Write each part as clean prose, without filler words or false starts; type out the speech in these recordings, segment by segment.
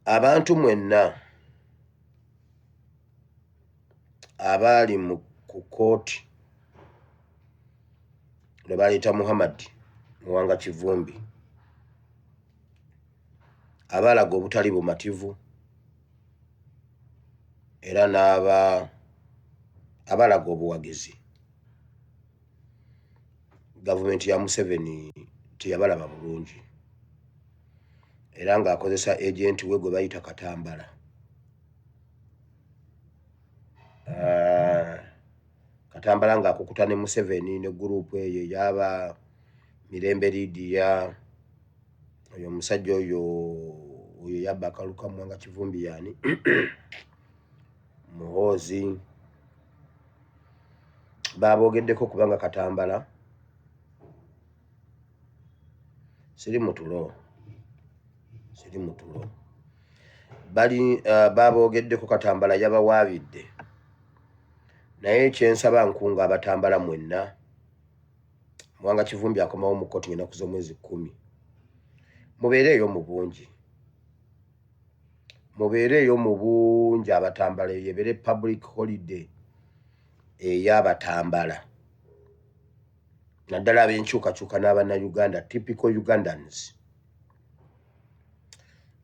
Abantu mwenna abali ku kooti ne baleta Muhammad Muwanga Kivumbi abalaga obutali bumativu era abalaga obuwagizi. Gavumenti ya Museveni teyabalaba bulungi era ng'akozesa agent we gwe bayita Katambala. Katambala ng'akukuta ne Museveni ne gurupu eyo yaba Mirembe Lydia, oyo omusajja oyo yabba akaluka Muwanga Kivumbi yani Muhoozi, baabogeddeko kubanga Katambala siri mutulo bali baabogeddeko Katambala yabawaabidde. Naye kyensaba nkunga Abatambala mwenna, Muwanga Kivumbi akomawo mu kkooti ennaku z'omwezi 10. Mubeereeyo mu bungi Abatambala yebere public holiday ey'Abatambala, naddala ab'enkyukakyuka n'Abannayuganda, typical Ugandans.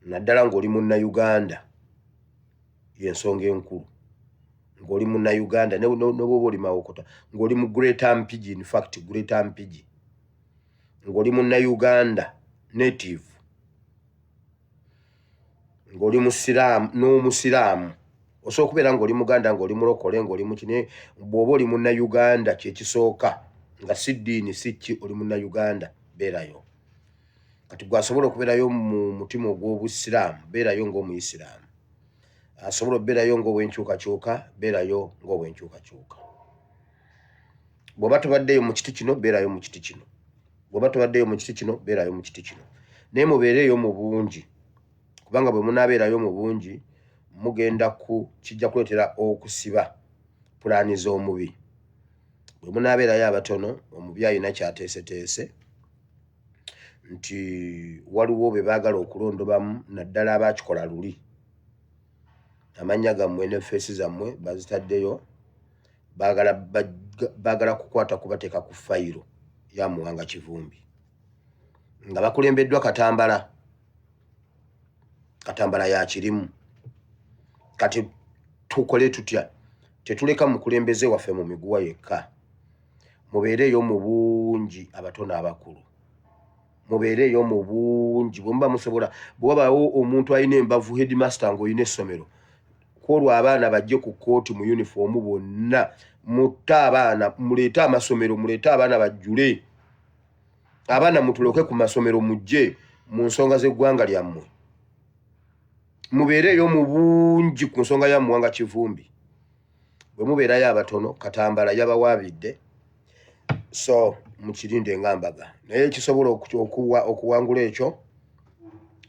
Naddala ng'oli Munnayuganda y'ensonga enkulu, ng'oli Munnayuganda n'oba oli Mawokota, ng'oli mu Greater Mpigi, in fact Greater Mpigi, ng'oli Munnayuganda native, ng'oli Musiraamu n'Omusiraamu, osobola okubeera ng'oli Muganda, ng'oli Mulokole, ng'oli mukine, bw'oba oli Munnayuganda kyekisooka nga si ddiini si ki, oli Munnayuganda, beerayo. Kati gwasobola okubeerayo mu mutima ogw'Obusiraamu, beerayo ng'Omuyisiraamu. Asobola okubeerayo ng'obwenkyukakyuka, beerayo ng'obwenkyukakyuka. Bw'oba tobaddeyo mu kiti kino, beerayo mu kiti kino. Bw'oba tobaddeyo mu kiti kino, beerayo mu kiti kino. Naye mubeereeyo mu bungi, kubanga bwe munaabeerayo mu bungi mugenda kijja kuleetera okusiba pulaani z'omubi. Bwe munaabeerayo abatono, omubi alina kyateeseteese nti waliwo be baagala okulondobamu, naddala abaakikola luli. Amannya gammwe ne feesi zammwe bazitaddeyo, baagala kukwata kubateeka ku fayiro ya Muwanga Kivumbi nga bakulembeddwa Katambala. Katambala yakirimu. Kati tukole tutya? Tetuleka mukulembeze waffe mu miguwa yekka. Mubeereeyo mu bungi abatono abakulu, mubeereeyo mu bungi. Bwe musobola, bw'wabaawo omuntu alina embavu, headmaster ng'olina essomero, kwolwo abaana bajje ku kkooti mu yunifoomu bonna, mutte abaana, muleete amasomero, muleete abaana bajjule. Abaana mutuloke ku masomero mujje mu nsonga z'eggwanga lyammwe. Mubeereeyo mu bungi ku nsonga ya Muwanga Kivumbi. Bwe mubeerayo abatono, Katambala yabawaabidde, so mukirinde ng'ambaga. Naye kisobola okuwangula ekyo,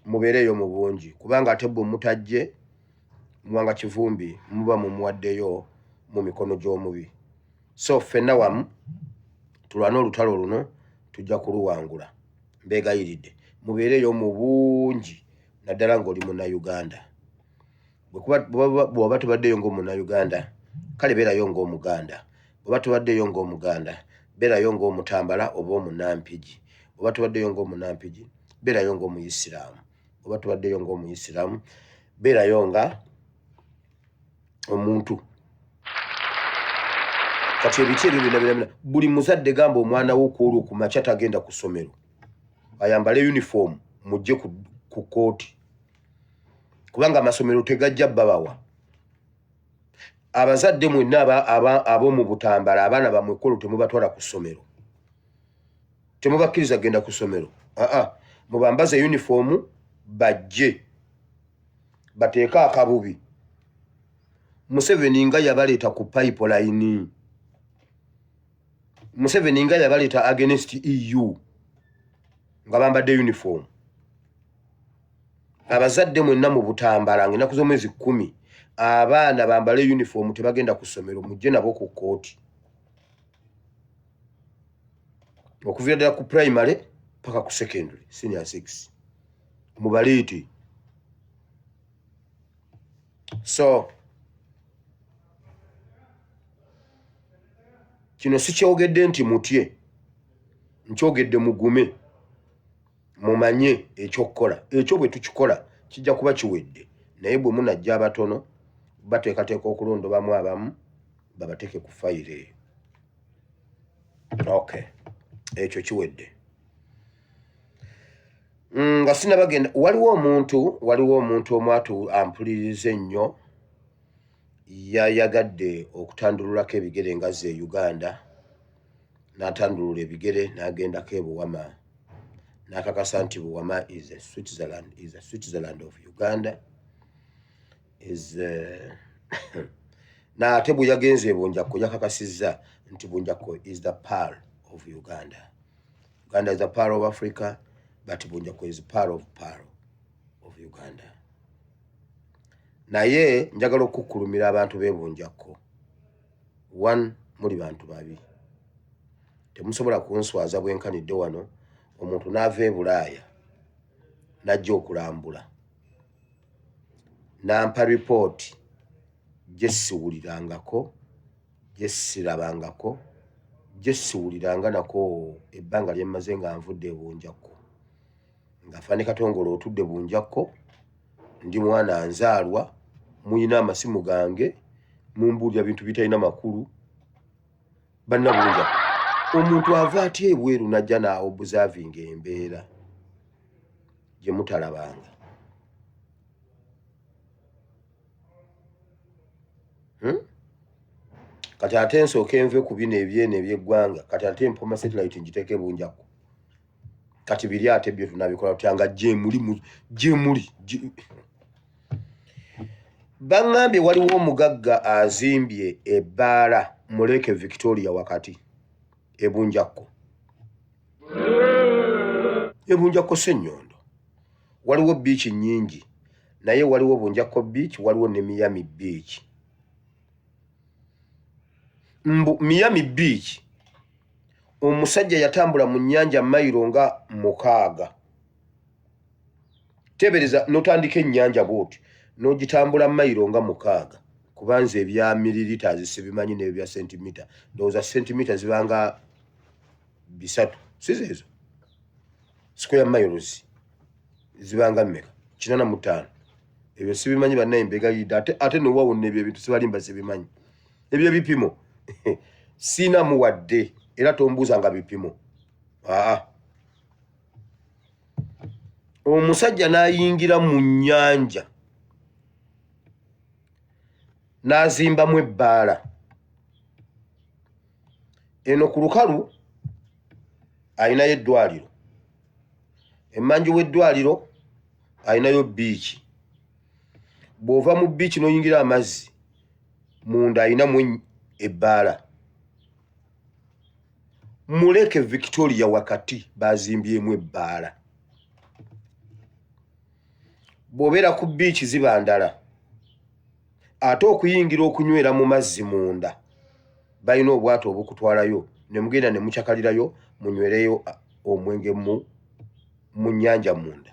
mubeereeyo mu bungi, kubanga ate bwe mutajje Muwanga Kivumbi muba mumuwaddeyo mu mikono gy'omubi. So ffenna wamu tulwane olutalo luno, tujja kuluwangula. Mbeegayiridde mubeereeyo mu bungi, naddala ng'oli Munnayuganda. Bw'oba tobaddeyo ng'Omunnayuganda, kale beerayo ng'Omuganda. Bw'oba tobaddeyo ng'Omuganda, beerayo ng'Omutambala oba Omunnampigi. Bw'oba tobaddeyo ng'Omunnampigi, beerayo ng'Omuyisiraamu. Bw'oba tobaddeyo ng'Omuyisiraamu, beerayo nga omuntu. Kati ebiki ebyo byonna buli muzadde gamba omwana wo kwolwo ku makya tagenda ku ssomero, ayambale uniform mujje ku kkooti, kubanga amasomero tegajja babawa. Abazadde mwenna ab'omu Butambala, abaana bammwe kwolwo temubatwala ku ssomero, temubakkiriza genda ku ssomero. Mubambaze uniform bajje bateeke akabubi. Museveni nga yabaleeta ku pipeline, Museveni nga yabaleeta against EU nga bambadde uniform. Abazadde mwenna mu Butambala ng'ennaku z'omwezi 10 abaana bambale uniform tebagenda ku ssomero, mujje nabo ku kkooti. Okuviira ddala ku primary, paka ku secondary senior 6 mubaleete So kino sikyogedde nti mutye, nkyogedde mugume mumanye ekyokukola. Ekyo bwe tukikola kijja kuba kiwedde, naye bwe munajja abatono bateekateeka okulondobamu abamu babateeke ku fayire. Okay, ekyo kiwedde. Nga sinabagenda, waliwo omuntu omu ampuliriza ennyo yayagadde okutandululako ebigere nga ze Uganda, n'atandulula ebigere n'agendako e Buwama, n'akakasa nti Buwama is a Switzerland of Uganda. N'ate bwe yagenze e Bunjakko yakakasizza nti Bunjakko is the pearl of Uganda. Uganda is the pearl of Africa, but Bunjakko is pearl of Uganda. Naye njagala okukkulumira abantu b'e Bunjakko. One, muli bantu babi. Temusobola kunswaza bwenkanidde wano omuntu n'ava e Bulaaya n'ajja okulambula n'ampa ripooti gye siwulirangako, gye sirabangako, gye siwuliranga nako ebbanga lye mmaze nga nvudde e Bunjakko. Nga Fane Katongole otudde Bunjakko, ndi mwana nzaalwa, muyina amasimu gange, mumbuulira bintu bitalina makulu. Banna Bunjakko, omuntu ava atya ebweru n'ajja n'observinga embeera gye mutalabanga. Kati ate nsooke nve ku bino ebyene eby'eggwanga, kati ate mpoma satellite ngiteeke Bunjakko. Kati biri ate byo tunabikola tyanga gye muli. Bangambye waliwo omugagga azimbye ebbaala mu Lake Victoria wakati e Bunjakko. E Bunjakko Ssenyondo waliwo beach nnyingi, naye waliwo Bunjakko beach, waliwo ne Miami beach. Miami beach omusajja yatambula mu nnyanja mayiro nga 6. Tebereza notandika ennyanja bwoti n'ogitambula mayiro nga 6, kubanze ebya milliliters sibimanyi n'ebya centimeter. Ndowooza centimeter zibanga 3, sizeezo. Square miles zibanga mmeka? 85. Ebyo sibimanyi bannaye mbegayidde, ate nowawonna ebyo ebintu sibalimba sibimanyi. Ebyo bipimo sina muwadde era tombuuza nga bipimo. Omusajja n'ayingira mu nnyanja n'azimbamu ebbaala. Eno ku lukalu ayinayo eddwaliro, emmanju w'eddwaliro ayinayo biiki. Bw'ova mu biiki n'oyingira amazzi, munda ayinamu ebbaala. Mu Lake Victoria wakati bazimbyemu ebbaala. Bw'obeera ku biiki ziba ndala, ate okuyingira okunywera mu mazzi munda balina obwato obukutwalayo ne mugenda ne mukyakalirayo munywereyo omwenge mu nnyanja munda.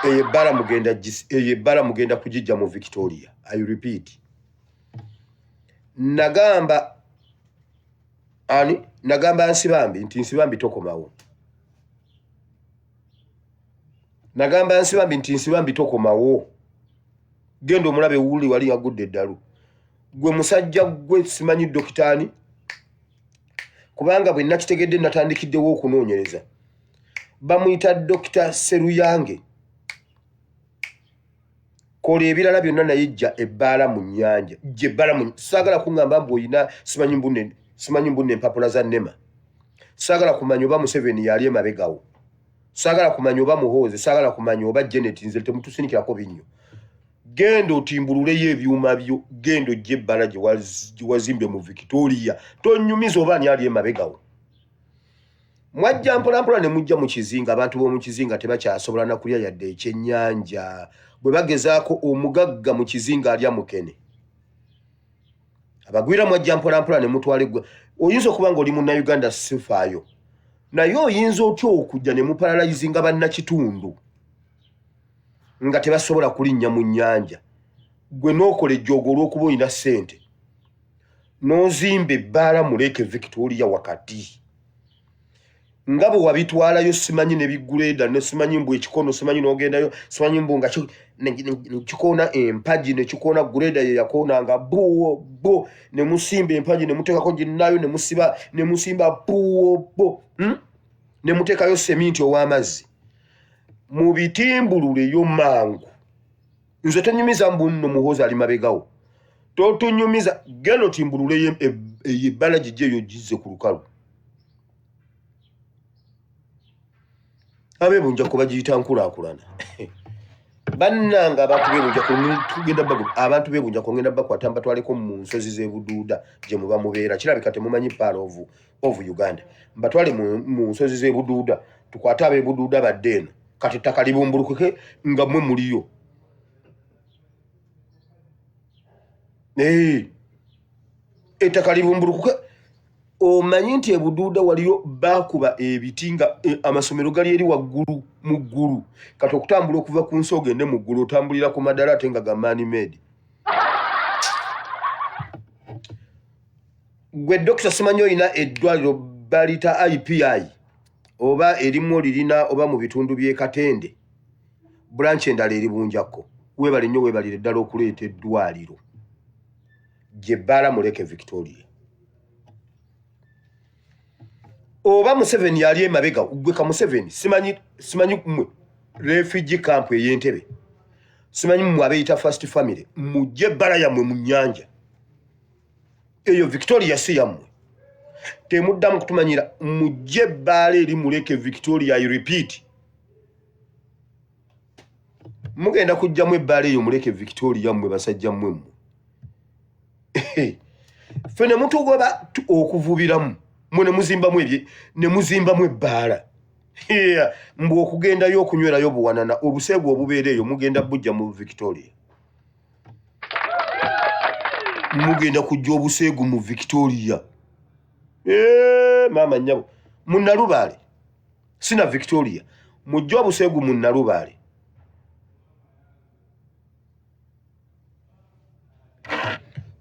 Eyo ebbala mugenda kugijja mu Victoria. I repeat. Nagamba Nsibambi nti Nsibambi tokomawo. Nagamba Nsibambi nti Nsibambi tokomawo. Genda omulabe wuli wali agudde eddalu. Gwe musajja gwe simanyi dokitaani, kubanga bwe nakitegedde natandikiddewo okunoonyereza. Bamuyita Dr. Seruyange. Kola ebirala byonna naye jja ebbaala mu nnyanja. Jja ebbaala mu, saagala kuŋŋamba mbu oyina simanyi mbunne empapula za nnema. Saagala kumanya oba Museveni yali emabegawo. Saagala kumanya oba Muhoozi, saagala kumanya oba Janet, nze temutusinikirako binnyo. Genda otimbululeyo ebyuma byo, genda ojja ebbaala gye wazimbye mu Victoria. Tonyumiza oba ani ali emabegawo. Mwajja mpolampola ne mujja mu kizinga, abantu b'omu kizinga tebakyasobola na kulya yadde ekyennyanja. Bwe bagezaako omugagga mu kizinga alya mukene. Abagwira mwajja mpolampola ne mutwala eggwa. Oyinza okuba ng'oli munnayuganda sifaayo, naye oyinza otya okujja ne mupalalayizinga bannakitundu nga tebasobola kulinnya mu nnyanja gwe n'okola ejjoogo olw'okuba olina ssente n'ozimba ebbaala mu Lake Victoria wakati nga bwe wabitwalayo simanyi ne bigguleeda ne simanyi mbu ekikono simanyi n'ogendayo simanyi mbu nga kikoona empagi ne kikoona guleeda ye yakoonanga bo ne musimba empagi ne muteekako ginnayo ne musimba bo ne muteekayo seminti ow'amazzi mu bitimbululeyo mangu nze tonyumiza mbu nno muhoozi ali mabegawo totunyumiza geno timbululeyo ebbala gijjeeyo gizze ku lukalu abebunja ko bagiyita nkulaakulana bannanga abantu bebunja tugenda abantu bebunja ko ngenda bakwata mbatwaleko mu nsozi z'ebuduuda gye muba mubeera kirabika temumanyi part of Uganda mbatwale mu nsozi z'ebuduuda tukwate ab'ebuduuda badde eno kati ettaka libumbulukuke nga mmwe muliyo ettaka libumbulukuke omanyi nti ebuduuda waliyo bakuba ebiti nga amasomero gali eri waggulu mu ggulu kati okutambula okuva ku nsi ogende mu ggulu otambulira ku madala ate nga gamaani made gwe dokita simanyi olina eddwaliro balita IPI oba erimu lirina oba mu bitundu by'e Katende branch endala eribunjako weebale nnyo weebalire ddala okuleeta eddwaliro gye bbaala mu Lake Victoria oba Museveni yali emabega gwe ka Museveni simanyi mmwe refugee camp ey'Entebbe simanyi mmwe abeeyita first family mujje ebbala yammwe mu nnyanja eyo Victoria si yammwe temuddamu kutumanyira mujje ebbaala eri mu Lake Victoria I repeat mugenda kujjamu ebbaala eyo mu Lake Victoria mmwe basajja mmwe fe ne mutugoba okuvubiramu mwe ne muzimbamu ebbaala mbu okugendayo okunywerayo buwanana obuseegu obubeera eyo mugenda bujja mu Victoria mugenda kujja obuseegu mu Victoria maama nnyabo mu Nalubaale sina Victoria mujja obuseegu mu Nalubaale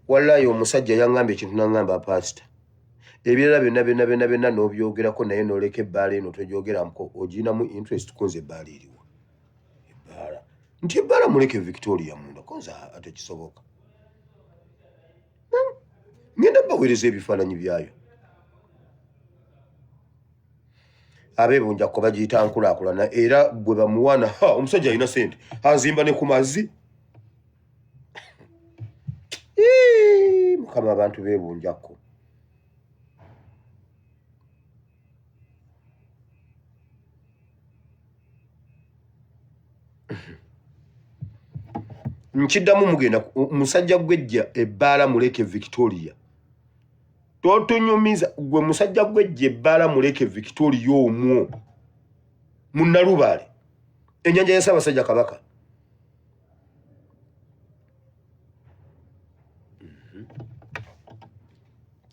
wallahi omusajja yaŋŋamba ekintu naŋŋamba pasita ebirala byonna n'obyogerako naye n'oleka ebbaala eno togyogeramuko ogirinamu interest kunze ebbaala eriwo ebbaala nti ebbaala muleke Victoria munda konza ate kisoboka ngenda baweereza ebifaananyi byayo abeebunjako bagiyita nkulaakulana era bwe bamuwaana omusajja alina sente azimba ne ku mazzi mukama abantu beebunjako nkiddamu mugenda musajja gwejja ebbaala mu Lake Victoria totunyumiza gwe musajja gwejja ebbaala mu Lake Victoria omwo mu Nalubaale ennyanja ya Ssaabasajja Kabaka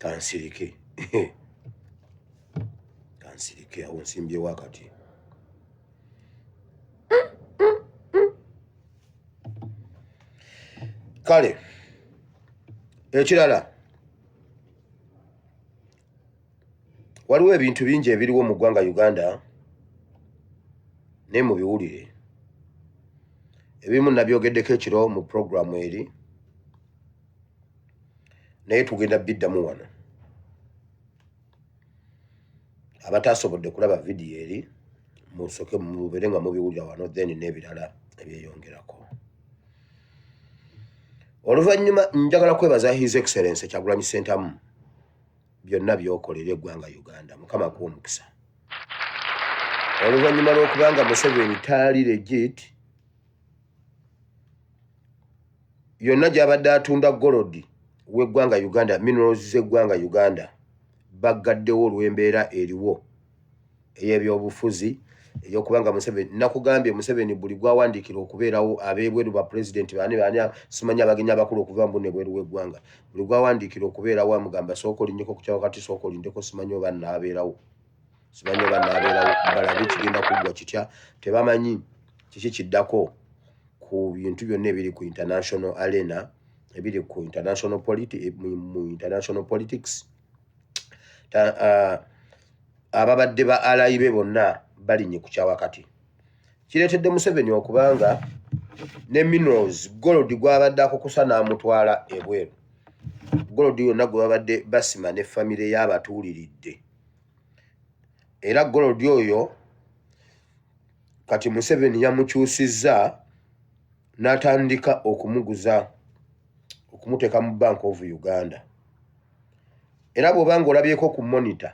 kansirike awo nsimbyewo akati kale ekirala waliwo ebintu bingi ebiriwo mu ggwanga Uganda naye mubiwulire ebimu nabyogeddeko ekiro mu programu eri naye tugenda biddamu wano abatasobodde kulaba vidiyo eri musoke mubere nga mubiwulira wano then n'ebirala ebyeyongerako oluvannyuma njagala kwebaza His Excellency Kyagulanyi Ssentamu byonna byokolera eggwanga Uganda mukama akuwa omukisa oluvannyuma lw'okubanga Museveni taali legit yonna gy'abadde atunda golodi w'eggwanga Uganda minerals z'eggwanga Uganda baggaddewo olw'embeera eriwo ey'ebyobufuzi ey'okubanga Museveni nakugambye Museveni buli gwawandiikira okubeerawo abeebweru ba president baani simanyi abagenyi abakulu okuva mbune bweru w'eggwanga buli gwawandiikira okubeerawo amugamba sooka olinnyeko ku kyawakati sooka olindeko simanyi oba naabeerawo balabe kigenda kuggwa kitya tebamanyi kiki kiddako ku bintu byonna ebiri ku international arena, ebiri ku international politics. Ababadde ba alaibe bonna balinye ku kyawakati. Kireetedde Museveni okubanga ne minerals gold gwabadde akukusa n'amutwala ebweru. Gold yonna gwe babadde basima ne famire y'abatuuliridde. Era gold oyo kati Museveni yamukyusizza n'atandika okumuguza, okumuteeka mu Bank of Uganda. Era bw'obanga olabyeko ku monitor,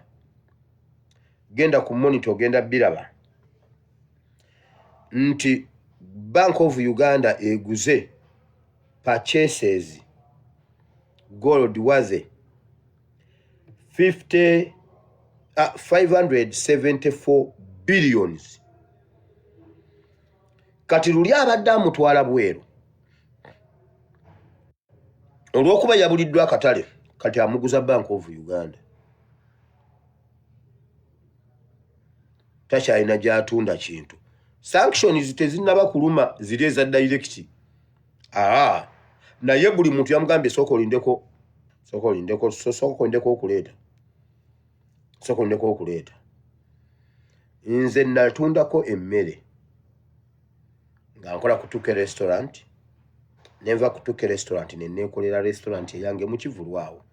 genda ku monitor ogenda biraba nti Bank of Uganda eguze purchases gold worth 574 billions. Kati luli abadde amutwala bweru olw'okuba yabuliddwa akatale, kati amuguza Bank of Uganda. Takyalina gy'atunda kintu. Sanctions tezinnaba kuluma ziri eza direct. Naye buli muntu yamugambye sooka olindeko okuleeta. Nze natundako emmere nga nkola ku Tuke restaurant, nenva ku Tuke restaurant ne neekolera restaurant eyange mu Kivulwawo.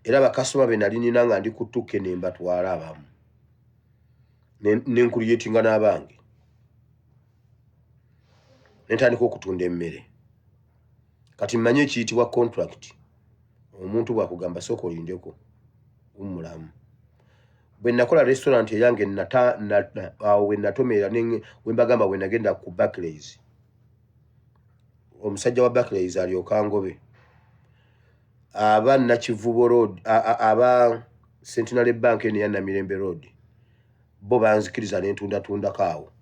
Era bakasitoma be nali nina nga ndi ku Tuke ne mbatwala abamu. Nenkuriyetinga n'abange. Nentandika okutunda emmere. Kati mmanyi ekiyitibwa contract. Omuntu bw'akugamba sooka olindeko umulamu. Bwe nakola restaurant eyange awo we natomeera we mbagamba we nagenda ku Barclays. Omusajja wa Barclays alyoka ngobe. Aba Nakivubo Road, aba Centenary Bank eno ya Namirembe Road. Bo banzikiriza n'entunda kaawo.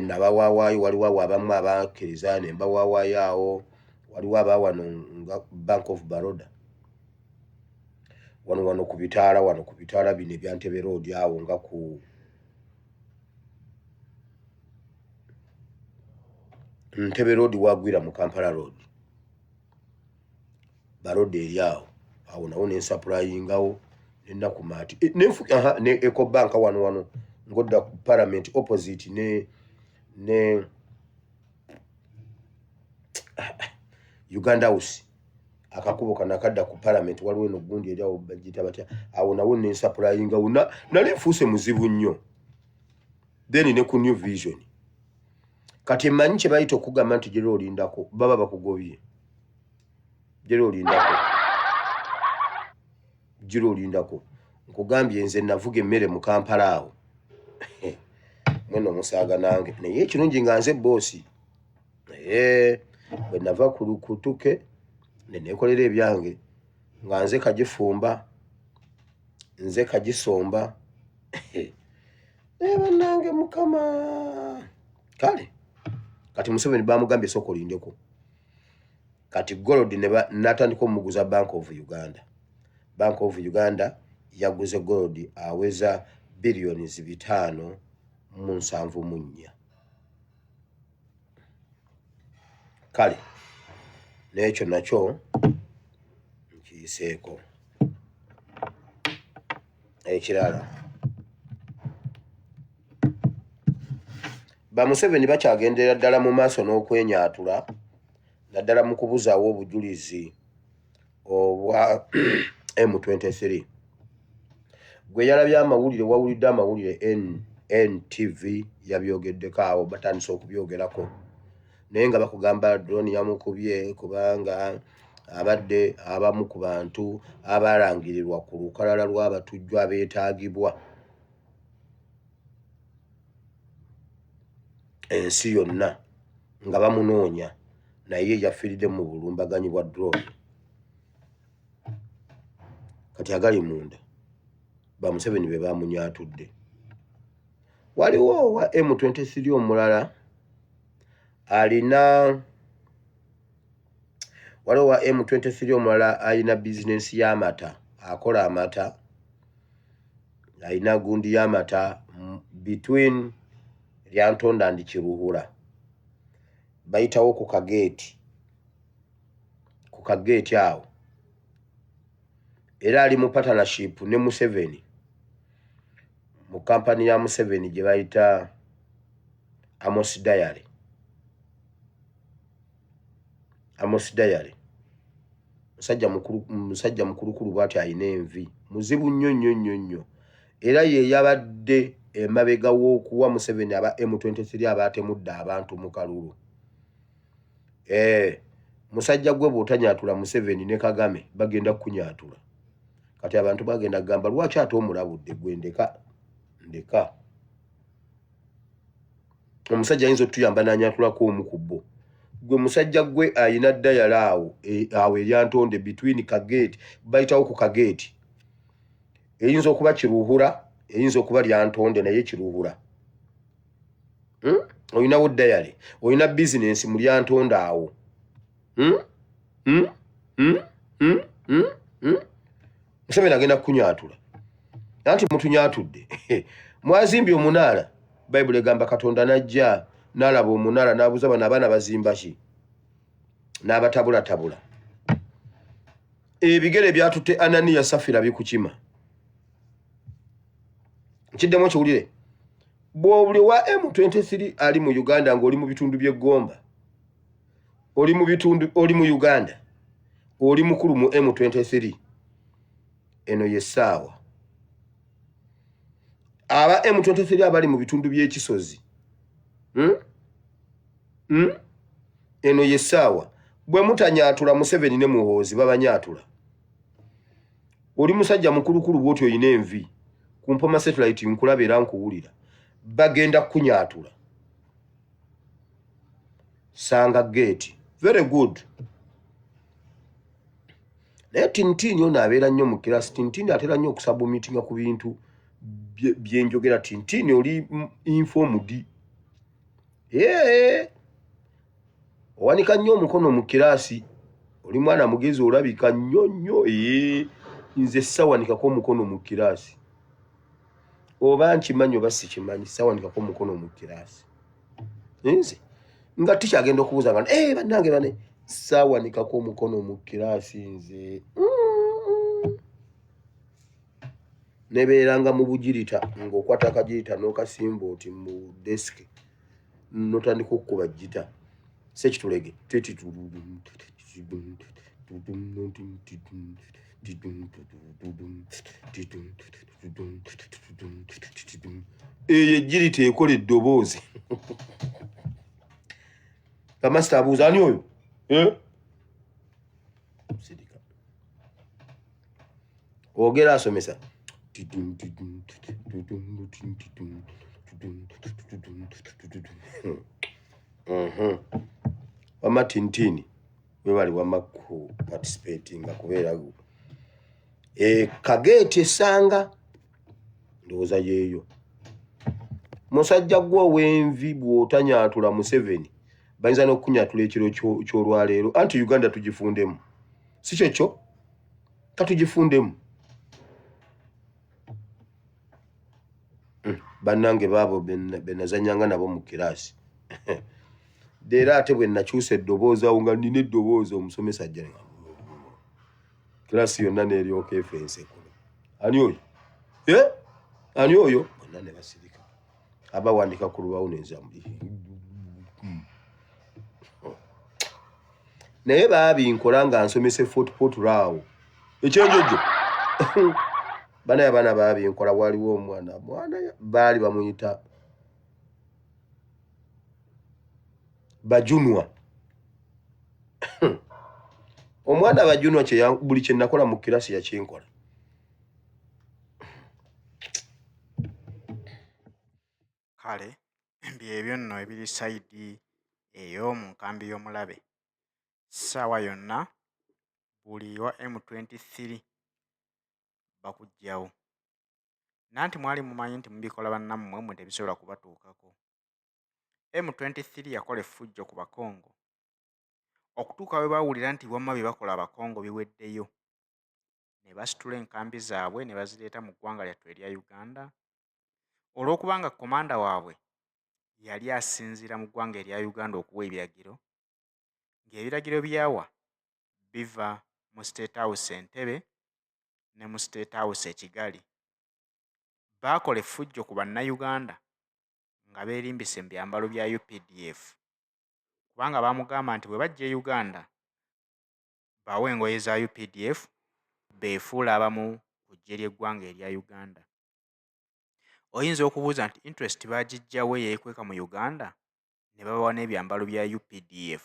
Nabawaawayo waliwo awo abamu abakkiriza ne mbawaawayo awo. Waliwo abawano nga Bank of Baroda. Wano ku bitaala bino ebya Ntebe Road awo nga ku Ntebe Road wagwira mu Kampala Road. Baroda eri awo. Awo nawo ne supplyingawo n'ennaku maati. Ne Eco Bank wano ngodda ku Parliament opposite ne Uganda House. Akakubo kanakadda ku Parliament waliwo eno gundi eri awo bagita batya. Awo nawo ne supplyingawo. Nali nfuuse muzibu nnyo. Then ne ku New Vision. Kati mmanyi kye bayita okugamba nti gyera olindako baba bakugobye. Gyera olindako. Nkugambye nze navuga emmere mu Kampala awo. Mweno musaaga nange. Naye ekirungi nga nze boosi. Bwe nava ku Tuke ne neekolera ebyange nga nze kagifumba, nze kagisomba. Bannange Mukama. Kale kati Museveni bamugambye sooka olindeko. Kati gold natandika omuguza Bank of Uganda. Bank of Uganda yaguze gold aweza billions 5.74. Kale n'ekyo nakyo nkiyiseeko. Ekirala Museveni bakyagendera ddala mu maaso n'okwenyaatula naddala mu kubuzaawo obujulizi obwa M23. Gwe yalabye amawulire wawulidde amawulire NTV yabyogeddeko awo batandise okubyogerako. Naye nga bakugamba drone yamukubye kubanga abadde abamu ku bantu abalangirirwa ku lukalala lw'abatujju abeetaagibwa ensi yonna nga bamunoonya naye yafiiridde mu bulumbaganyi bwa drone. Kati agali munda Museveni be bamunyaatudde. Waliwo wa M23 omulala alina bizinensi y'amata, akola amata, alina gundi y'amata between Lyantonda and Kiruhura. bayitawo ku kageeti awo era ali mu partnership ne Museveni mu kampani ya Museveni gye bayita Amos Diary musajja mukulukulu bw'ati ayina envi muzibu nnyo era ye yabadde emabega w'okuwa Museveni aba M23 abatemudde abantu mu kalulu. Musajja gwe bw'otanyatula Museveni ne Kagame bagenda kunyatula. Kati abantu bagenda kugamba lwaki ate omulabudde gwe ndeka. Omusajja ayinza otuyamba n'anyatulako omu ku bo. Gwe musajja gwe ayina ddayala awo eryantonde between kageeti bayitawo ku kageeti. Eyinza okuba Kiruhura, eyinza okuba Lyantonde naye Kiruhura. Oyinawo ddayale, oyina bizinensi mu Lyantonde awo. Museveni agenda kunyatula. Anti mutunyatudde. Mwazimbye omunaala. Bayibuli egamba Katonda najja n'alaba omunaala n'abuuza bano abaana bazimba ki? N'abatabulatabula. Ebigere byatutte Ananiya Safira bikukima. Kiddemu kiwulire. Bw'obuli wa M23 ali mu Uganda ng'oli mu bitundu by'eggomba. Oli mu Uganda. Oli mukulu mu M23. Eno yessaawa. Aba M23 abali mu bitundu by'ekisozi. Eno yessaawa. Bwe mutanyatula Museveni ne Muhoozi babanyatula. Oli musajja mukulukulu bw'oti oyina envi. Kumpoma satellite nkulaba era nkuwulira. Bagenda kunyatula. Sanga gate. Very good. Naye Tintini ono abeera nnyo mu kirasi. Tintini atera nnyo okusabumitinga ku bintu byenjogera. Tintini oli informed. Owanika nnyo omukono mu kirasi. Oli mwana mugezi olabika nnyo. Nze sawanikako omukono mu kirasi. Oba nkimanyi oba sikimanyi sawanikako omukono mu kirasi. Nze nga ticha agenda okubuuza nga bannange bane sawanikako omukono mu kirasi nze. Nebeeranga mu bugirita ng'okwata akagirita n'okasimba oti mu desk n'otandika okukuba gita. Sekitulege eyo ejjirita ekola eddoboozi. Kamasita abuuza ani oyo? Sidika. Ogera asomesa. Wama Tintini we bali wama ku participating kubeera kageeti esanga ndowooza yeeyo. Musajja gwo w'envi bw'otanyatula Museveni bayinza n'okunyatula ekiro ky'olwaleero. Anti Uganda tugifundemu. Si kyekyo katugifundemu. Bannange baabo benazanyanga nabo mu kirasi. Era ate bwe nakyusa eddoboozi awo nga nina eddoboozi omusomesa ajja nga kirasi yonna n'eryoka efense kuno. Ani oyo? Ani oyo? Bonna ne basirika. Abawandika ku lubawo n'enzamu. Naye baabinkola nga nsomese Fort-Portal. Ekyenjojo. Abaana baabinkola waliwo omwana baali bamuyita Bajunwa. Omwana Bajunwa buli kye nakola mu kirasi yakinkola. Kale byebyo nno ebiri sayidi ey'omu nkambi y'omulabe. Ssaawa yonna buli wa M23 bakugjawo. Nanti mwali mumanyi nti mubikola bannammwe mwe tebisobola kubatuukako. M23 yakola effujjo ku Bakongo. Okutuuka we baawulira nti wamma bye bakola Abakongo biweddeyo. Ne basitula enkambi zaabwe ne bazireeta mu ggwanga lyattu erya Uganda. Olw'okuba nga komanda waabwe yali asinziira mu ggwanga erya Uganda okuwa ebiragiro, ng'ebiragiro byawa biva mu State House Entebbe ne mu State House e Kigali. Baakola effujjo ku bannayuganda nga beerimbise mu byambalo bya UPDF, kubanga baamugamba nti bwe bajja e Uganda bawe engoye za UPDF beefuula abamu ku ggye ly'eggwanga erya Uganda. Oyinza okubuuza nti interest baagiggyawo eyeekweka mu Uganda ne babawa n'ebyambalo bya UPDF?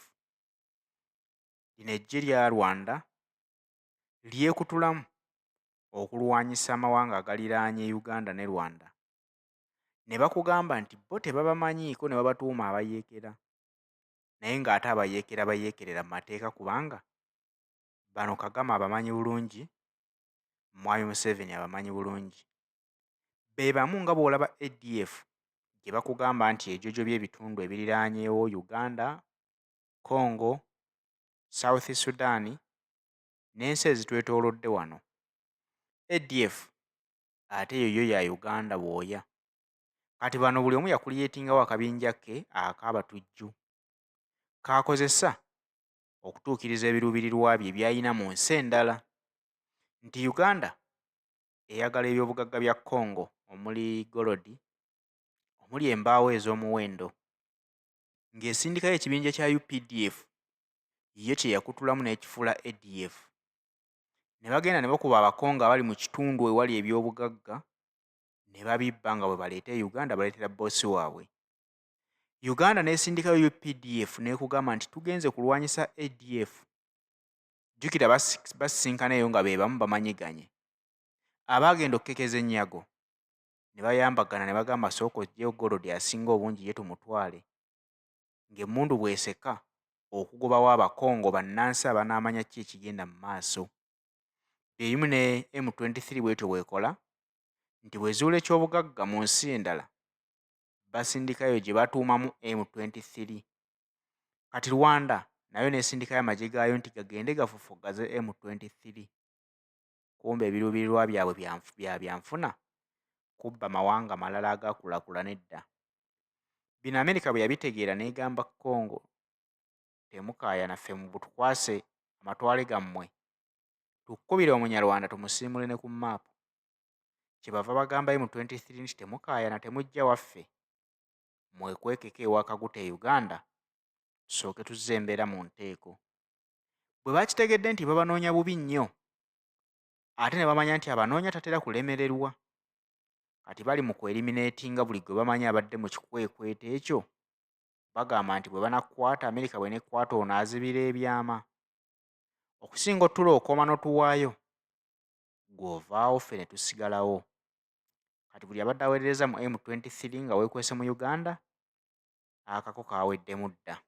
Lino eggye lya Rwanda lyekutulamu okulwanyisa amawanga agaliraanye Uganda ne Rwanda. Ne bakugamba nti bo tebabamanyiiko ne babatuuma abayeekera, naye ng'ate abayeekera bayeekerera mu mateeka kubanga bano Kagame abamanyi bulungi, Mwami Museveni abamanyi bulungi. Be bamu nga bw'olaba ADF gye bakugamba nti ejjojo by'ebitundu ebiriraanyeewo Uganda, Congo, South Sudan n'ensi ezitwetoolodde wano. ADF ate yo ya Uganda bw'oya. Kati bano buli omu yakuliyeetingawo akabinja ke ak'abatujju k'akozesa okutuukiriza ebiruubirirwa bye by'alina mu nsi endala. Nti Uganda eyagala ebyobugagga bya Congo omuli golodi, omuli embaawo ez'omuwendo, ng'esindikayo ekibinja kya UPDF ye kye yakutulamu n'ekifuula ADF. Ne bagenda ne bakuba Abakongo abali mu kitundu ewali ebyobugagga ne babibba nga bwe baleeta e Uganda baleetera boosi waabwe. Uganda n'esindikayo UPDF n'ekugamba nti tugenze kulwanyisa ADF. Jjukira basisinkanayo nga be bamu bamanyiganye. Abaagenda okukekeza ennyago ne bayambagana ne bagamba sooka oggyeyo golodi asinga obungi ye tumutwale. Ng'emmundu bw'eseka okugobawo Abakongo bannansi abanaamanya ki ekigenda mu maaso. Ebimu ne M23 bwetyo bw'ekola nti bw'ezuula ekyobugagga mu nsi endala basindikayo gye batuumamu M23. Kati Rwanda nayo n'esindikayo amagye gaayo nti gagende gafufuggaze M23. Kumbe ebiruubirirwa byabwe byanfuna kubba mawanga malala agakulaakulana edda. Bino Amerika bwe yabitegeera n'egamba Congo, temukaaya naffe mu butukwase amatwale gammwe, tukubire Omunyarwanda tumusiimule ne ku maapu. Kyebava bagamba M23 nti temukaayana, temujja waffe, mwekwekeko ewakaguta e Uganda, tusooke tuzze embeera mu nteeko. Bwe bakitegedde nti babanoonya bubi nnyo, ate ne bamanya nti abanoonya tatera kulemererwa, kati bali mu kweriminatinga buli gwe bamanyi abadde mu kikwekweto ekyo, bagamba nti bwe banakukwata, Amerika bwe nekwata ono azibira ebyama. Okusinga ottula okoma n'otuwaayo, gw'ovaawo ffe ne tusigalawo. Kati buli abadde aweerereza mu M23 nga weekwese mu Uganda, akako kaweddemu dda.